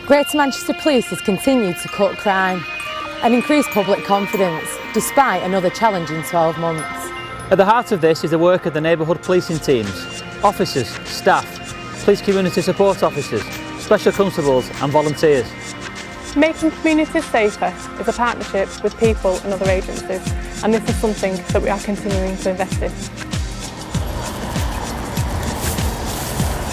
Greater Manchester Police has continued to cut crime and increase public confidence despite another challenging 12 months. At the heart of this is the work of the neighbourhood policing teams, officers, staff, police community support officers, special constables and volunteers. Making communities safer is a partnership with people and other agencies, and this is something that we are continuing to invest in.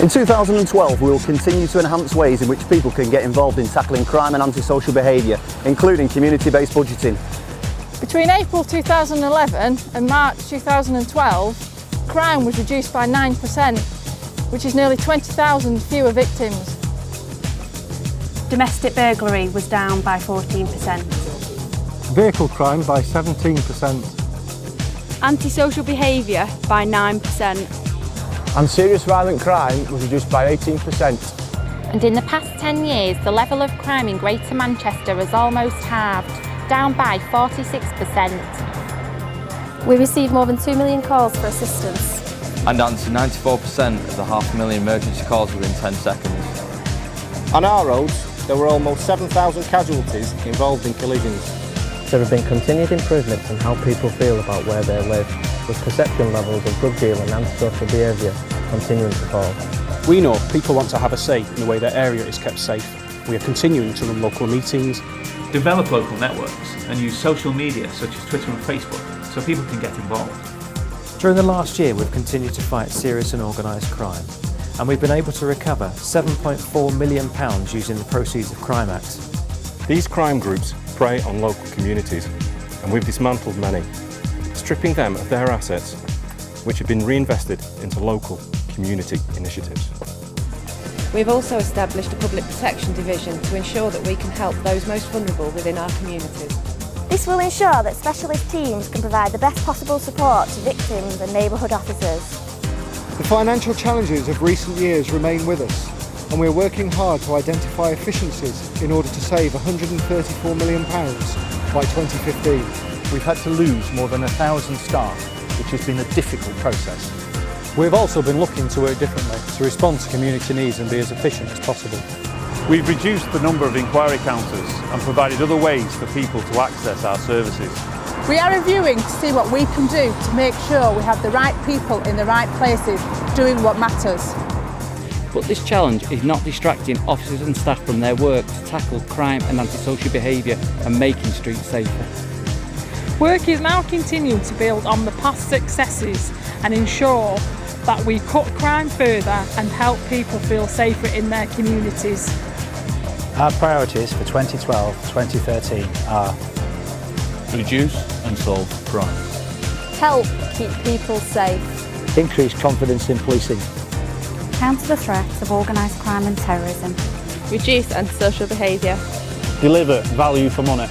In 2012, we will continue to enhance ways in which people can get involved in tackling crime and antisocial behaviour, including community-based budgeting. Between April 2011 and March 2012, crime was reduced by 9%, which is nearly 20,000 fewer victims. Domestic burglary was down by 14%. Vehicle crime by 17%. Antisocial behaviour by 9%. And serious violent crime was reduced by 18%. And in the past 10 years, the level of crime in Greater Manchester has almost halved, down by 46%. We received more than 2 million calls for assistance. And answered 94% of the 500,000 emergency calls within 10 seconds. On our roads, there were almost 7,000 casualties involved in collisions. There have been continued improvements in how people feel about where they live, with perception levels of drug dealing and antisocial behaviour continuing to fall. We know people want to have a say in the way their area is kept safe. We are continuing to run local meetings, develop local networks and use social media such as Twitter and Facebook so people can get involved. During the last year, we've continued to fight serious and organised crime, and we've been able to recover £7.4 million using the proceeds of Crime Act. These crime groups prey on local communities, and we've dismantled many, stripping them of their assets, which have been reinvested into local community initiatives. We've also established a public protection division to ensure that we can help those most vulnerable within our communities. This will ensure that specialist teams can provide the best possible support to victims and neighbourhood officers. The financial challenges of recent years remain with us, and we are working hard to identify efficiencies in order to save £134 million by 2015. We've had to lose more than 1,000 staff, which has been a difficult process. We've also been looking to work differently to respond to community needs and be as efficient as possible. We've reduced the number of inquiry counters and provided other ways for people to access our services. We are reviewing to see what we can do to make sure we have the right people in the right places doing what matters. But this challenge is not distracting officers and staff from their work to tackle crime and antisocial behaviour and making streets safer. Work is now continuing to build on the past successes and ensure that we cut crime further and help people feel safer in their communities. Our priorities for 2012-2013 are: reduce and solve crime, Help keep people safe, Increase confidence in policing, Counter the threats of organised crime and terrorism, Reduce antisocial behaviour, Deliver value for money.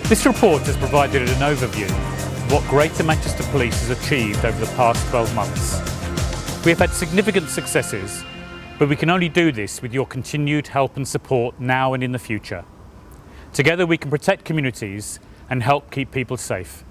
This report has provided an overview of what Greater Manchester Police has achieved over the past 12 months. We have had significant successes, but we can only do this with your continued help and support now and in the future. Together we can protect communities and help keep people safe.